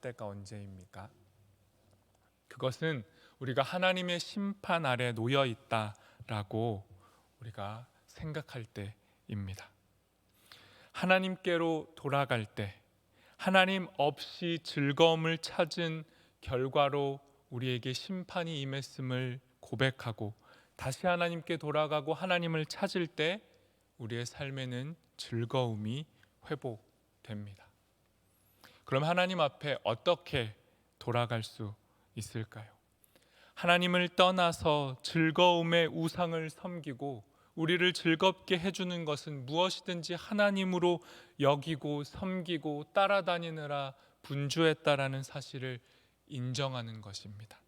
때가 언제입니까? 그것은 우리가 하나님의 심판 아래 놓여 있다라고 우리가 생각할 때입니다. 하나님께로 돌아갈 때, 하나님 없이 즐거움을 찾은 결과로 우리에게 심판이 임했음을 고백하고 다시 하나님께 돌아가고 하나님을 찾을 때 우리의 삶에는 즐거움이 회복됩니다. 그럼 하나님 앞에 어떻게 돌아갈 수 있을까요? 하나님을 떠나서 즐거움의 우상을 섬기고 우리를 즐겁게 해주는 것은 무엇이든지 하나님으로 여기고 섬기고 따라다니느라 분주했다라는 사실을 인정하는 것입니다.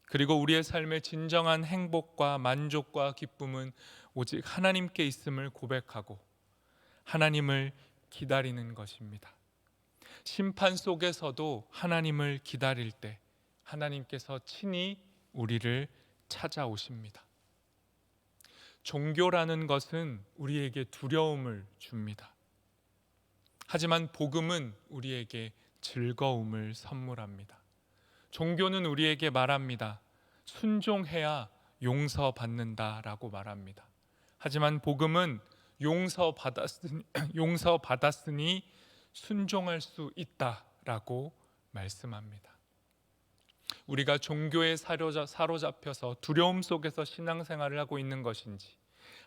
그리고 우리의 삶의 진정한 행복과 만족과 기쁨은 오직 하나님께 있음을 고백하고 하나님을 기다리는 것입니다. 심판 속에서도 하나님을 기다릴 때 하나님께서 친히 우리를 찾아오십니다. 종교라는 것은 우리에게 두려움을 줍니다. 하지만 복음은 우리에게 즐거움을 선물합니다. 종교는 우리에게 말합니다. 순종해야 용서받는다라고 말합니다. 하지만 복음은 용서받았으니 순종할 수 있다라고 말씀합니다. 우리가 종교에 사로잡혀서 두려움 속에서 신앙생활을 하고 있는 것인지,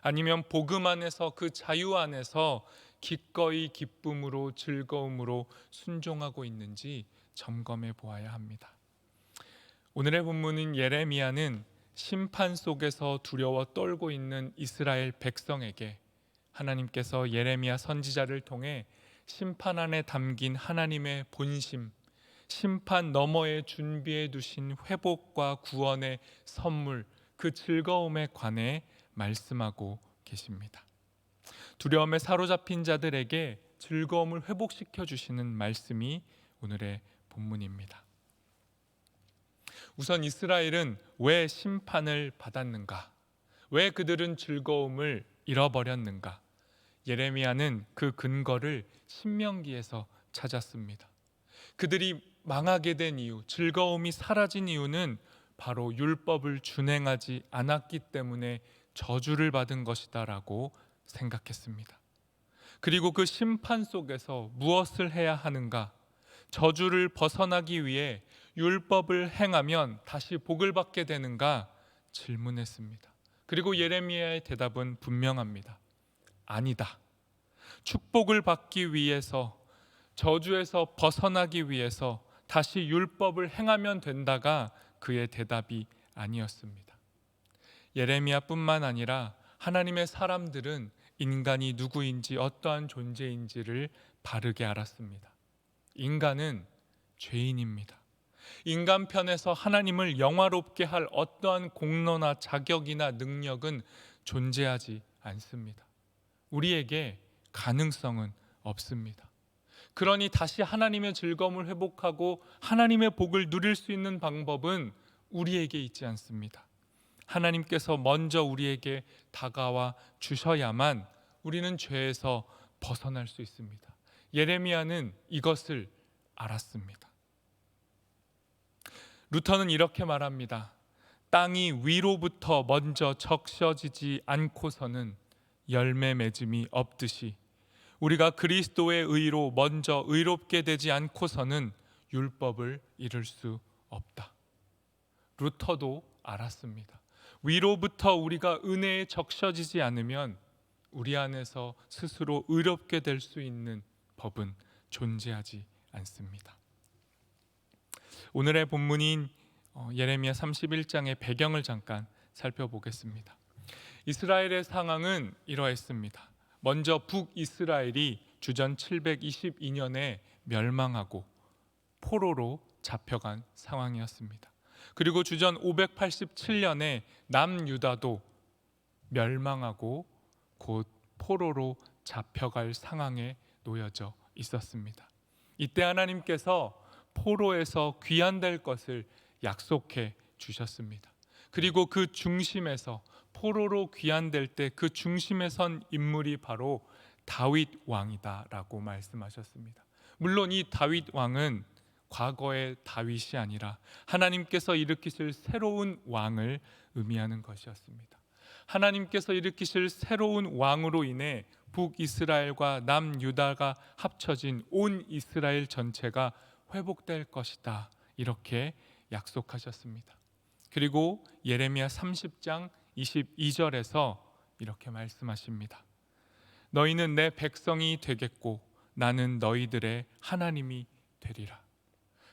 아니면 복음 안에서 그 자유 안에서 기꺼이 기쁨으로 즐거움으로 순종하고 있는지 점검해 보아야 합니다. 오늘의 본문인 예레미야는 심판 속에서 두려워 떨고 있는 이스라엘 백성에게 하나님께서 예레미야 선지자를 통해 심판 안에 담긴 하나님의 본심, 심판 너머에 준비해 두신 회복과 구원의 선물, 그 즐거움에 관해 말씀하고 계십니다. 두려움에 사로잡힌 자들에게 즐거움을 회복시켜 주시는 말씀이 오늘의 본문입니다. 우선 이스라엘은 왜 심판을 받았는가? 왜 그들은 즐거움을 잃어버렸는가? 예레미야는 그 근거를 신명기에서 찾았습니다. 그들이 망하게 된 이유, 즐거움이 사라진 이유는 바로 율법을 준행하지 않았기 때문에 저주를 받은 것이다라고 생각했습니다. 그리고 그 심판 속에서 무엇을 해야 하는가? 저주를 벗어나기 위해 율법을 행하면 다시 복을 받게 되는가? 질문했습니다. 그리고 예레미야의 대답은 분명합니다. 아니다. 축복을 받기 위해서, 저주에서 벗어나기 위해서 다시 율법을 행하면 된다가 그의 대답이 아니었습니다. 예레미야뿐만 아니라 하나님의 사람들은 인간이 누구인지 어떠한 존재인지를 바르게 알았습니다. 인간은 죄인입니다. 인간 편에서 하나님을 영화롭게 할 어떠한 공로나 자격이나 능력은 존재하지 않습니다. 우리에게 가능성은 없습니다. 그러니 다시 하나님의 즐거움을 회복하고 하나님의 복을 누릴 수 있는 방법은 우리에게 있지 않습니다. 하나님께서 먼저 우리에게 다가와 주셔야만 우리는 죄에서 벗어날 수 있습니다. 예레미야는 이것을 알았습니다. 루터는 이렇게 말합니다. 땅이 위로부터 먼저 적셔지지 않고서는 열매 맺음이 없듯이 우리가 그리스도의 의로 먼저 의롭게 되지 않고서는 율법을 이룰 수 없다. 루터도 알았습니다. 위로부터 우리가 은혜에 적셔지지 않으면 우리 안에서 스스로 의롭게 될 수 있는 법은 존재하지 않습니다. 오늘의 본문인 예레미야 31장의 배경을 잠깐 살펴보겠습니다. 이스라엘의 상황은 이러했습니다. 먼저 북이스라엘이 주전 722년에 멸망하고 포로로 잡혀간 상황이었습니다. 그리고 주전 587년에 남유다도 멸망하고 곧 포로로 잡혀갈 상황에 놓여져 있었습니다. 이때 하나님께서 포로에서 귀환될 것을 약속해 주셨습니다. 그리고 그 중심에서 포로로 귀환될 때 그 중심에 선 인물이 바로 다윗 왕이다라고 말씀하셨습니다. 물론 이 다윗 왕은 과거의 다윗이 아니라 하나님께서 일으키실 새로운 왕을 의미하는 것이었습니다. 하나님께서 일으키실 새로운 왕으로 인해 북이스라엘과 남유다가 합쳐진 온 이스라엘 전체가 회복될 것이다, 이렇게 약속하셨습니다. 그리고 예레미야 30장 22절에서 이렇게 말씀하십니다. 너희는 내 백성이 되겠고 나는 너희들의 하나님이 되리라.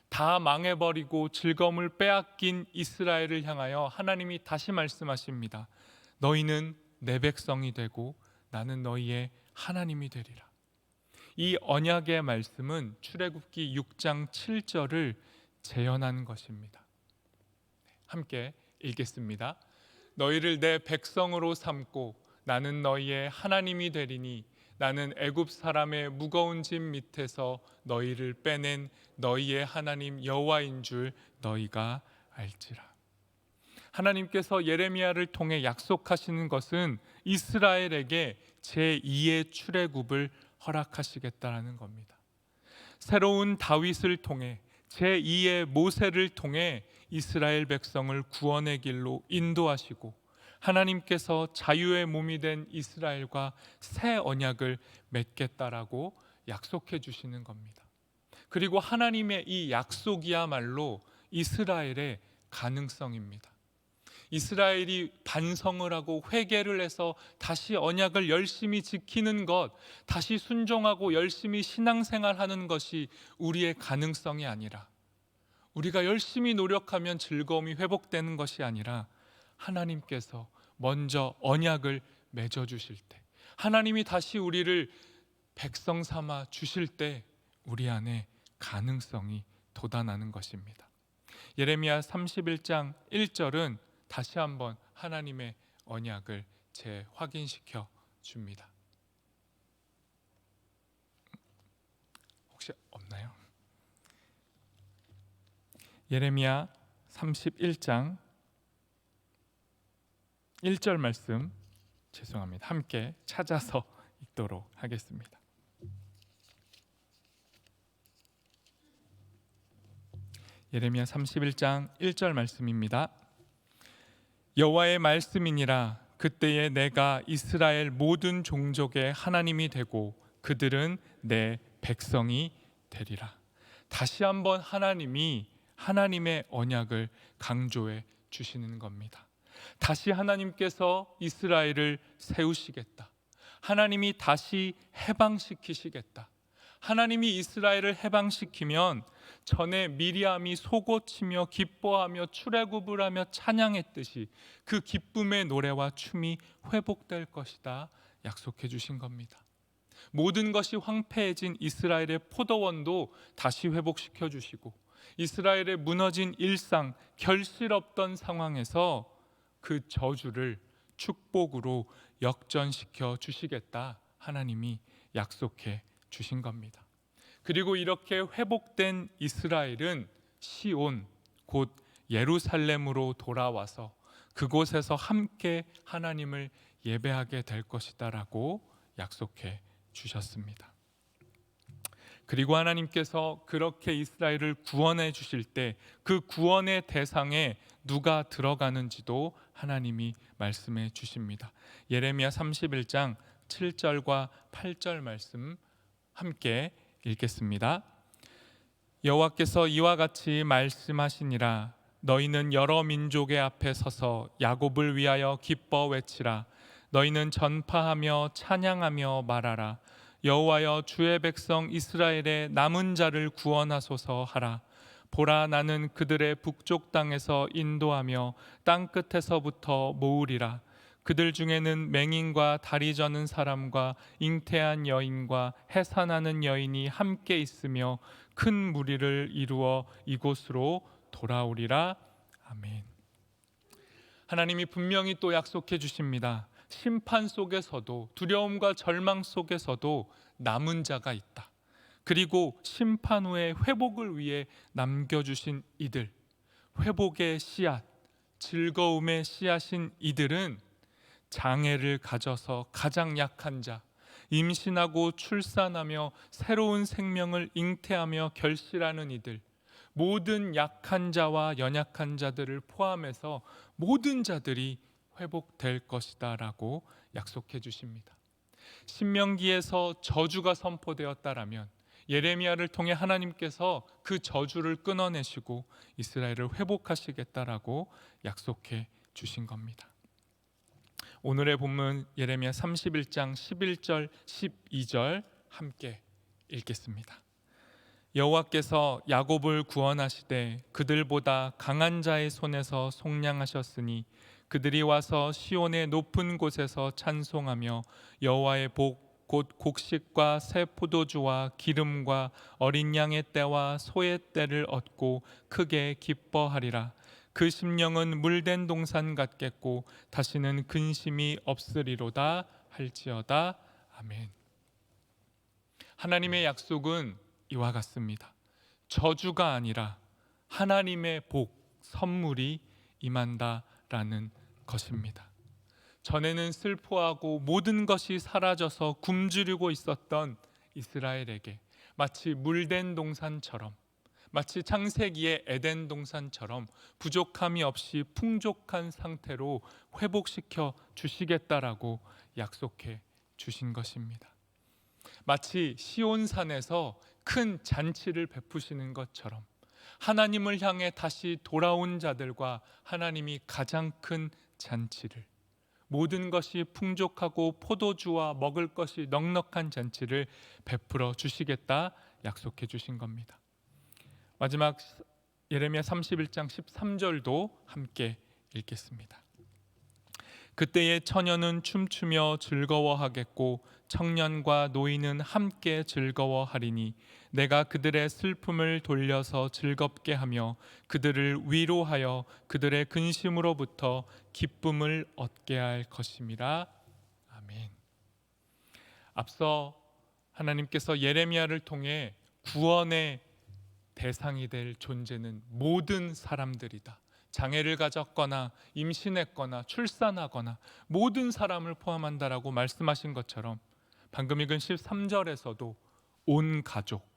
다 망해버리고 즐거움을 빼앗긴 이스라엘을 향하여 하나님이 다시 말씀하십니다. 너희는 내 백성이 되고 나는 너희의 하나님이 되리라. 이 언약의 말씀은 출애굽기 6장 7절을 재현한 것입니다. 함께 읽겠습니다. 너희를 내 백성으로 삼고 나는 너희의 하나님이 되리니 나는 애굽 사람의 무거운 짐 밑에서 너희를 빼낸 너희의 하나님 여호와인 줄 너희가 알지라. 하나님께서 예레미야를 통해 약속하시는 것은 이스라엘에게 제2의 출애굽을 허락하시겠다라는 겁니다. 새로운 다윗을 통해 제2의 모세를 통해 이스라엘 백성을 구원의 길로 인도하시고 하나님께서 자유의 몸이 된 이스라엘과 새 언약을 맺겠다라고 약속해 주시는 겁니다. 그리고 하나님의 이 약속이야말로 이스라엘의 가능성입니다. 이스라엘이 반성을 하고 회개를 해서 다시 언약을 열심히 지키는 것, 다시 순종하고 열심히 신앙생활하는 것이 우리의 가능성이 아니라, 우리가 열심히 노력하면 즐거움이 회복되는 것이 아니라 하나님께서 먼저 언약을 맺어주실 때, 하나님이 다시 우리를 백성 삼아 주실 때 우리 안에 가능성이 돋아나는 것입니다. 예레미야 31장 1절은 다시 한번 하나님의 언약을 재확인시켜 줍니다. 혹시 없나요? 예레미야 31장 1절 말씀, 죄송합니다. 함께 찾아서 읽도록 하겠습니다. 예레미야 31장 1절 말씀입니다. 여호와의 말씀이니라. 그때에 내가 이스라엘 모든 종족의 하나님이 되고 그들은 내 백성이 되리라. 다시 한번 하나님이 하나님의 언약을 강조해 주시는 겁니다. 다시 하나님께서 이스라엘을 세우시겠다. 하나님이 다시 해방시키시겠다. 하나님이 이스라엘을 해방시키면 전에 미리암이 솟구치며 기뻐하며 출애굽을 하며 찬양했듯이 그 기쁨의 노래와 춤이 회복될 것이다 약속해 주신 겁니다. 모든 것이 황폐해진 이스라엘의 포도원도 다시 회복시켜 주시고 이스라엘의 무너진 일상, 결실 없던 상황에서 그 저주를 축복으로 역전시켜 주시겠다 하나님이 약속해 주신 겁니다. 그리고 이렇게 회복된 이스라엘은 시온, 곧 예루살렘으로 돌아와서 그곳에서 함께 하나님을 예배하게 될 것이다라고 약속해 주셨습니다. 그리고 하나님께서 그렇게 이스라엘을 구원해 주실 때 그 구원의 대상에 누가 들어가는지도 하나님이 말씀해 주십니다. 예레미야 31장 7절과 8절 말씀 함께 읽겠습니다. 여호와께서 이와 같이 말씀하시니라. 너희는 여러 민족의 앞에 서서 야곱을 위하여 기뻐 외치라. 너희는 전파하며 찬양하며 말하라. 여호와여, 주의 백성 이스라엘의 남은 자를 구원하소서 하라. 보라, 나는 그들의 북쪽 땅에서 인도하며 땅 끝에서부터 모으리라. 그들 중에는 맹인과 다리 저는 사람과 잉태한 여인과 해산하는 여인이 함께 있으며 큰 무리를 이루어 이곳으로 돌아오리라. 아멘. 하나님이 분명히 또 약속해 주십니다. 심판 속에서도, 두려움과 절망 속에서도 남은 자가 있다. 그리고 심판 후에 회복을 위해 남겨주신 이들, 회복의 씨앗, 즐거움의 씨앗인 이들은 장애를 가져서 가장 약한 자, 임신하고 출산하며 새로운 생명을 잉태하며 결실하는 이들, 모든 약한 자와 연약한 자들을 포함해서 모든 자들이 회복될 것이다 라고 약속해 주십니다. 신명기에서 저주가 선포되었다라면 예레미야를 통해 하나님께서 그 저주를 끊어내시고 이스라엘을 회복하시겠다라고 약속해 주신 겁니다. 오늘의 본문 예레미야 31장 11절 12절 함께 읽겠습니다. 여호와께서 야곱을 구원하시되 그들보다 강한 자의 손에서 속량하셨으니 그들이 와서 시온의 높은 곳에서 찬송하며 여호와의 복 곧 곡식과 새 포도주와 기름과 어린 양의 떼와 소의 떼를 얻고 크게 기뻐하리라. 그 심령은 물된 동산 같겠고 다시는 근심이 없으리로다 할지어다. 아멘. 하나님의 약속은 이와 같습니다. 저주가 아니라 하나님의 복, 선물이 임한다라는 것입니다. 전에는 슬퍼하고 모든 것이 사라져서 굶주리고 있었던 이스라엘에게 마치 물된 동산처럼, 마치 창세기의 에덴 동산처럼 부족함이 없이 풍족한 상태로 회복시켜 주시겠다라고 약속해 주신 것입니다. 마치 시온산에서 큰 잔치를 베푸시는 것처럼 하나님을 향해 다시 돌아온 자들과 하나님이 가장 큰 잔치를, 모든 것이 풍족하고 포도주와 먹을 것이 넉넉한 잔치를 베풀어 주시겠다 약속해 주신 겁니다. 마지막 예레미야 31장 13절도 함께 읽겠습니다. 그때의 처녀는 춤추며 즐거워하겠고 청년과 노인은 함께 즐거워하리니 내가 그들의 슬픔을 돌려서 즐겁게 하며 그들을 위로하여 그들의 근심으로부터 기쁨을 얻게 할 것임이라. 아멘. 앞서 하나님께서 예레미야를 통해 구원의 대상이 될 존재는 모든 사람들이다, 장애를 가졌거나 임신했거나 출산하거나 모든 사람을 포함한다라고 말씀하신 것처럼 방금 읽은 13절에서도 온 가족,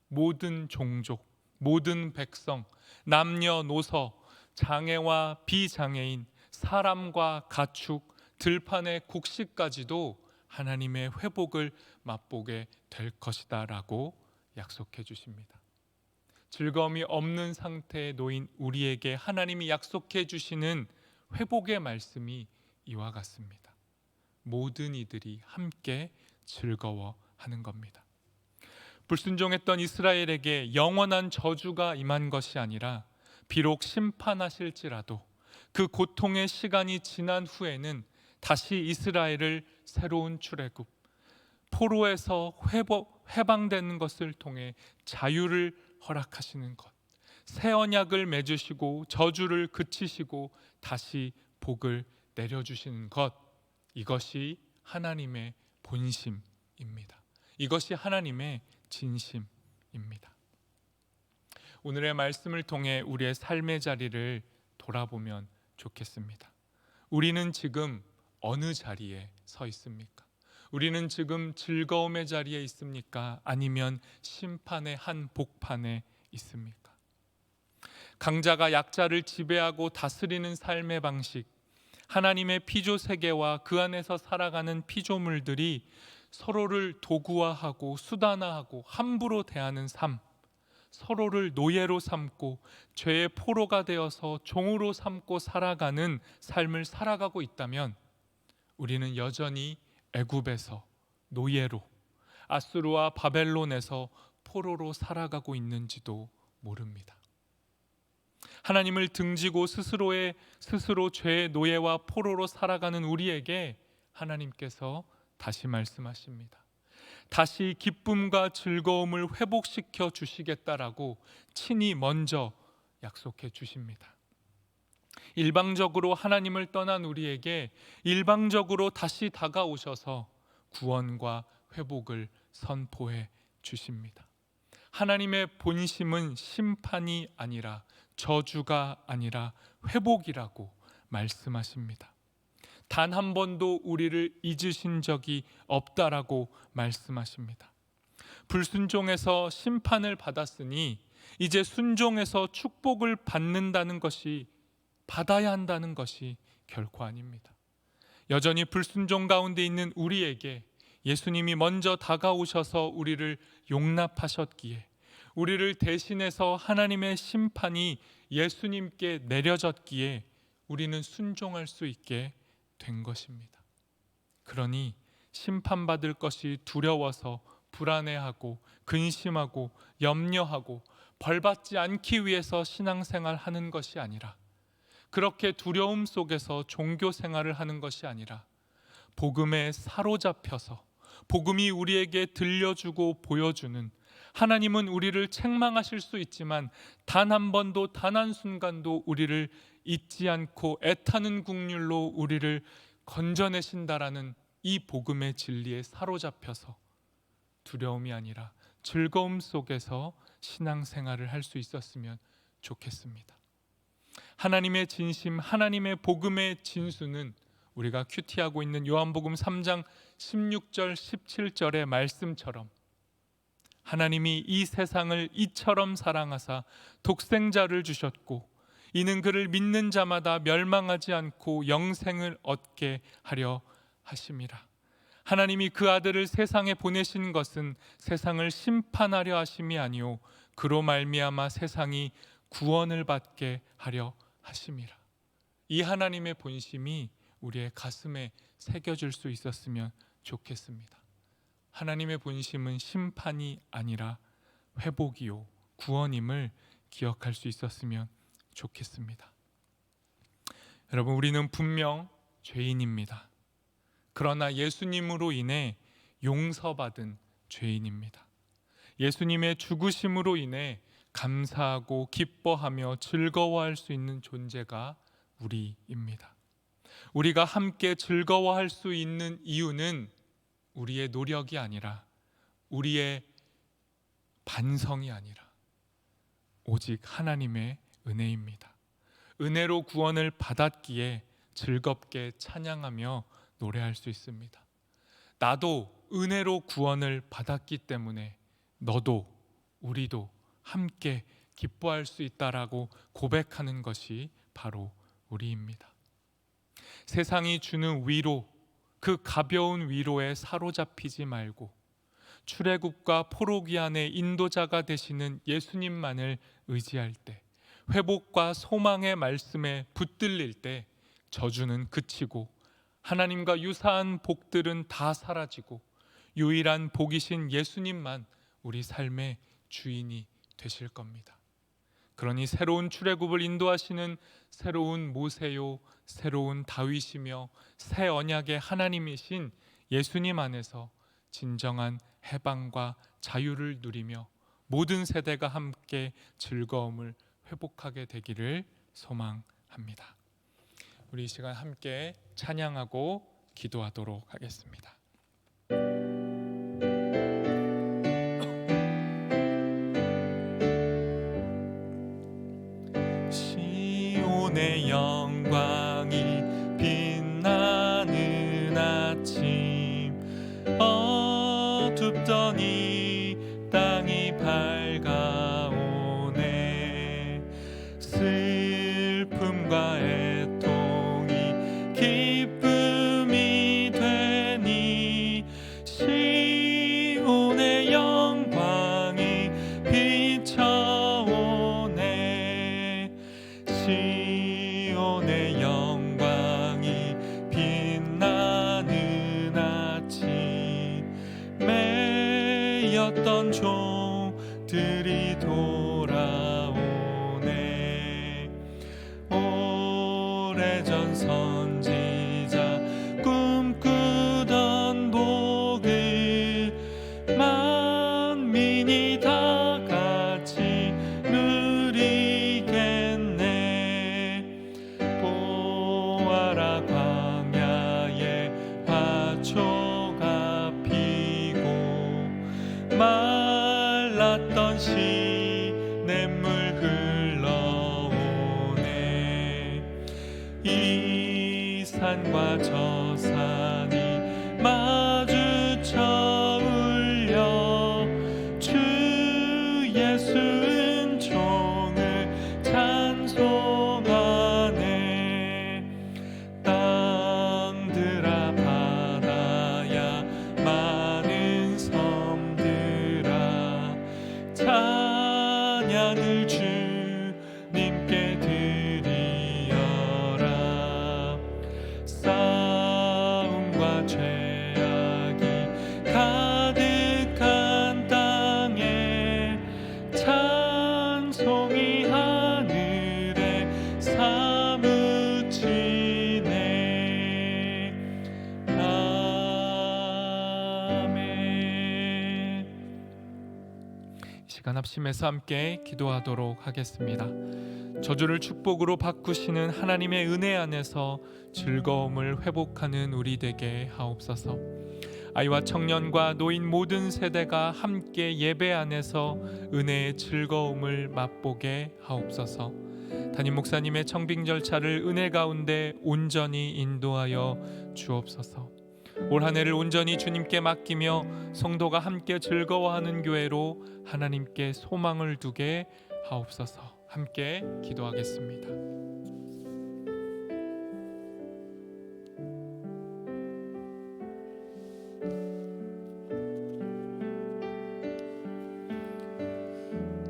모든 종족, 모든 백성, 남녀노소, 장애와 비장애인, 사람과 가축, 들판의 곡식까지도 하나님의 회복을 맛보게 될 것이다 라고 약속해 주십니다. 즐거움이 없는 상태에 놓인 우리에게 하나님이 약속해 주시는 회복의 말씀이 이와 같습니다. 모든 이들이 함께 즐거워하는 겁니다. 불순종했던 이스라엘에게 영원한 저주가 임한 것이 아니라 비록 심판하실지라도 그 고통의 시간이 지난 후에는 다시 이스라엘을 새로운 출애굽, 포로에서 해방되는 것을 통해 자유를 허락하시는 것, 새 언약을 맺으시고 저주를 그치시고 다시 복을 내려주시는 것, 이것이 하나님의 본심입니다. 이것이 하나님의 진심입니다. 오늘의 말씀을 통해 우리의 삶의 자리를 돌아보면 좋겠습니다. 우리는 지금 어느 자리에 서 있습니까? 우리는 지금 즐거움의 자리에 있습니까? 아니면 심판의 한 복판에 있습니까? 강자가 약자를 지배하고 다스리는 삶의 방식, 하나님의 피조 세계와 그 안에서 살아가는 피조물들이 서로를 도구화하고 수단화하고 함부로 대하는 삶, 서로를 노예로 삼고 죄의 포로가 되어서 종으로 삼고 살아가는 삶을 살아가고 있다면 우리는 여전히 애굽에서 노예로, 아수르와 바벨론에서 포로로 살아가고 있는지도 모릅니다. 하나님을 등지고 스스로 죄의 노예와 포로로 살아가는 우리에게 하나님께서 다시 말씀하십니다. 다시 기쁨과 즐거움을 회복시켜 주시겠다라고 친히 먼저 약속해 주십니다. 일방적으로 하나님을 떠난 우리에게 일방적으로 다시 다가오셔서 구원과 회복을 선포해 주십니다. 하나님의 본심은 심판이 아니라 저주가 아니라 회복이라고 말씀하십니다. 단 한 번도 우리를 잊으신 적이 없다라고 말씀하십니다. 불순종해서 심판을 받았으니 이제 순종해서 축복을 받는다는 것이, 받아야 한다는 것이 결코 아닙니다. 여전히 불순종 가운데 있는 우리에게 예수님이 먼저 다가오셔서 우리를 용납하셨기에, 우리를 대신해서 하나님의 심판이 예수님께 내려졌기에 우리는 순종할 수 있게 된 것입니다. 그러니 심판받을 것이 두려워서 불안해하고 근심하고 염려하고 벌받지 않기 위해서 신앙생활 하는 것이 아니라, 그렇게 두려움 속에서 종교 생활을 하는 것이 아니라, 복음에 사로잡혀서 복음이 우리에게 들려주고 보여주는, 하나님은 우리를 책망하실 수 있지만 단 한 번도, 단 한순간도 우리를 잊지 않고 애타는 국률로 우리를 건져내신다라는 이 복음의 진리에 사로잡혀서 두려움이 아니라 즐거움 속에서 신앙생활을 할 수 있었으면 좋겠습니다. 하나님의 진심, 하나님의 복음의 진수는 우리가 큐티하고 있는 요한복음 3장 16절 17절의 말씀처럼, 하나님이 이 세상을 이처럼 사랑하사 독생자를 주셨고 이는 그를 믿는 자마다 멸망하지 않고 영생을 얻게 하려 하심이라. 하나님이 그 아들을 세상에 보내신 것은 세상을 심판하려 하심이 아니요 그로 말미암아 세상이 구원을 받게 하려 하심이라. 이 하나님의 본심이 우리의 가슴에 새겨질 수 있었으면 좋겠습니다. 하나님의 본심은 심판이 아니라 회복이요 구원임을 기억할 수 있었으면 좋겠습니다. 여러분, 우리는 분명 죄인입니다. 그러나 예수님으로 인해 용서받은 죄인입니다. 예수님의 죽으심으로 인해 감사하고 기뻐하며 즐거워할 수 있는 존재가 우리입니다. 우리가 함께 즐거워할 수 있는 이유는 우리의 노력이 아니라, 우리의 반성이 아니라 오직 하나님의 은혜입니다. 은혜로 구원을 받았기에 즐겁게 찬양하며 노래할 수 있습니다. 나도 은혜로 구원을 받았기 때문에 너도, 우리도 함께 기뻐할 수 있다라고 고백하는 것이 바로 우리입니다. 세상이 주는 위로, 그 가벼운 위로에 사로잡히지 말고 출애굽과 포로기안의 인도자가 되시는 예수님만을 의지할 때, 회복과 소망의 말씀에 붙들릴 때 저주는 그치고 하나님과 유사한 복들은 다 사라지고 유일한 복이신 예수님만 우리 삶의 주인이 되실 겁니다. 그러니 새로운 출애굽을 인도하시는 새로운 모세요, 새로운 다윗이며 새 언약의 하나님이신 예수님 안에서 진정한 해방과 자유를 누리며 모든 세대가 함께 즐거움을 회복하게 되기를 소망합니다. 우리 이 시간 함께 찬양하고 기도하도록 하겠습니다. 시온의 영광이 빛나는 아침, 어둡던 이 땅이 밝아오네. 슬픔과 애통이 기쁨이 되니 시온의 영광이 비춰오네. 시온의 영광이 빛나는 아침, 매였던 종들이 돌아오네. 오래전 선지자 꿈꾸던 복을 만민이 다 같이 누리겠네. 보아라, 광야에 화초가 피고 말랐던 시냇물 흘러오네. 이 산과 저 산이 마주쳐 울려 주 예수 은총 합심해서 함께 기도하도록 하겠습니다. 저주를 축복으로 바꾸시는 하나님의 은혜 안에서 즐거움을 회복하는 우리 되게 하옵소서. 아이와 청년과 노인 모든 세대가 함께 예배 안에서 은혜의 즐거움을 맛보게 하옵소서. 담임 목사님의 청빙 절차를 은혜 가운데 온전히 인도하여 주옵소서. 올 한 해를 온전히 주님께 맡기며 성도가 함께 즐거워하는 교회로 하나님께 소망을 두게 하옵소서. 함께 기도하겠습니다.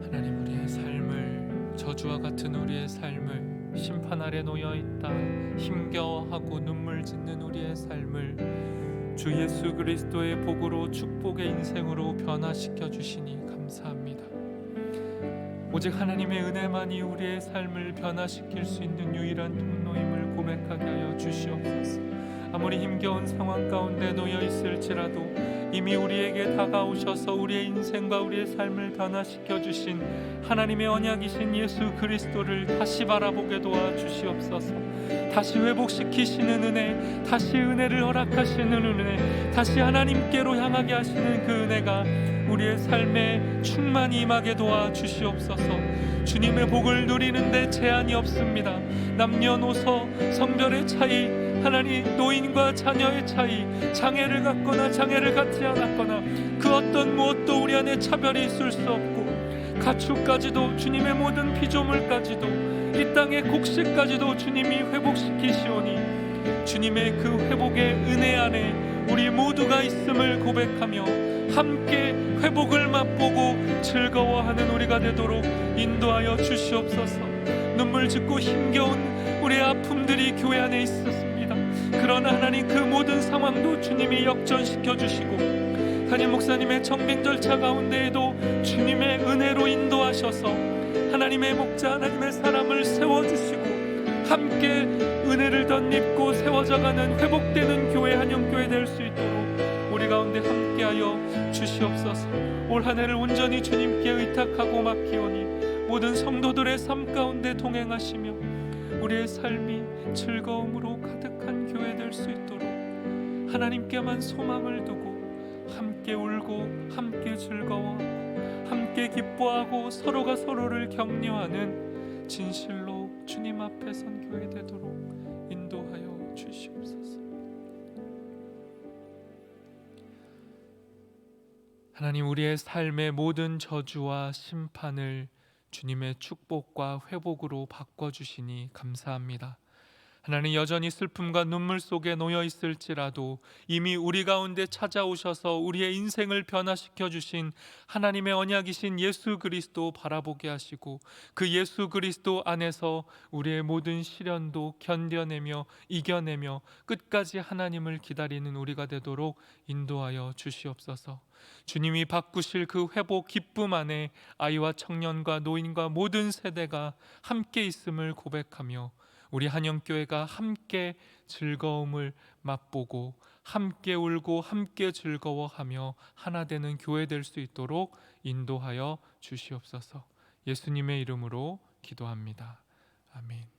하나님, 우리의 삶을, 저주와 같은 우리의 삶을, 심판 아래 놓여 있다 힘겨워하고 눈물 짓는 우리의 삶을 주 예수 그리스도의 복으로 축복의 인생으로 변화시켜 주시니 감사합니다. 오직 하나님의 은혜만이 우리의 삶을 변화시킬 수 있는 유일한 통로임을 고백하게 하여 주시옵소서. 아무리 힘겨운 상황 가운데 놓여 있을지라도 이미 우리에게 다가오셔서 우리의 인생과 우리의 삶을 변화시켜 주신 하나님의 언약이신 예수 그리스도를 다시 바라보게 도와주시옵소서. 다시 회복시키시는 은혜, 다시 은혜를 허락하시는 은혜, 다시 하나님께로 향하게 하시는 그 은혜가 우리의 삶에 충만히 임하게 도와주시옵소서. 주님의 복을 누리는데 제한이 없습니다. 남녀노소, 성별의 차이, 하나님, 노인과 자녀의 차이, 장애를 갖거나 장애를 갖지 않았거나 그 어떤 무엇도 우리 안에 차별이 있을 수 없고, 가축까지도, 주님의 모든 피조물까지도, 이 땅의 곡식까지도 주님이 회복시키시오니 주님의 그 회복의 은혜 안에 우리 모두가 있음을 고백하며 함께 회복을 맛보고 즐거워하는 우리가 되도록 인도하여 주시옵소서. 눈물 짓고 힘겨운 우리의 아픔들이 교회 안에 있었습니다. 그러나 하나님, 그 모든 상황도 주님이 역전시켜 주시고 담임 목사님의 청빙 절차 가운데에도 주님의 은혜로 인도하셔서 하나님의 목자, 하나님의 사람을 세워주시고 함께 은혜를 덧입고 세워져가는 회복되는 교회, 한영교회 될 수 있도록 우리 가운데 함께하여 주시옵소서. 올 한 해를 온전히 주님께 의탁하고 맡기오니 모든 성도들의 삶 가운데 동행하시며 우리의 삶이 즐거움으로 가득한 교회 될 수 있도록 하나님께만 소망을 두고 함께 울고 함께 즐거워하고 함께 기뻐하고 서로가 서로를 격려하는 진실로 주님 앞에 선 교회 되도록 인도하여 주시옵소서. 하나님, 우리의 삶의 모든 저주와 심판을 주님의 축복과 회복으로 바꿔주시니 감사합니다. 하나님, 여전히 슬픔과 눈물 속에 놓여 있을지라도 이미 우리 가운데 찾아오셔서 우리의 인생을 변화시켜 주신 하나님의 언약이신 예수 그리스도 바라보게 하시고 그 예수 그리스도 안에서 우리의 모든 시련도 견뎌내며 이겨내며 끝까지 하나님을 기다리는 우리가 되도록 인도하여 주시옵소서. 주님이 바꾸실 그 회복 기쁨 안에 아이와 청년과 노인과 모든 세대가 함께 있음을 고백하며 우리 한영교회가 함께 즐거움을 맛보고 함께 울고 함께 즐거워하며 하나 되는 교회 될 수 있도록 인도하여 주시옵소서. 예수님의 이름으로 기도합니다. 아멘.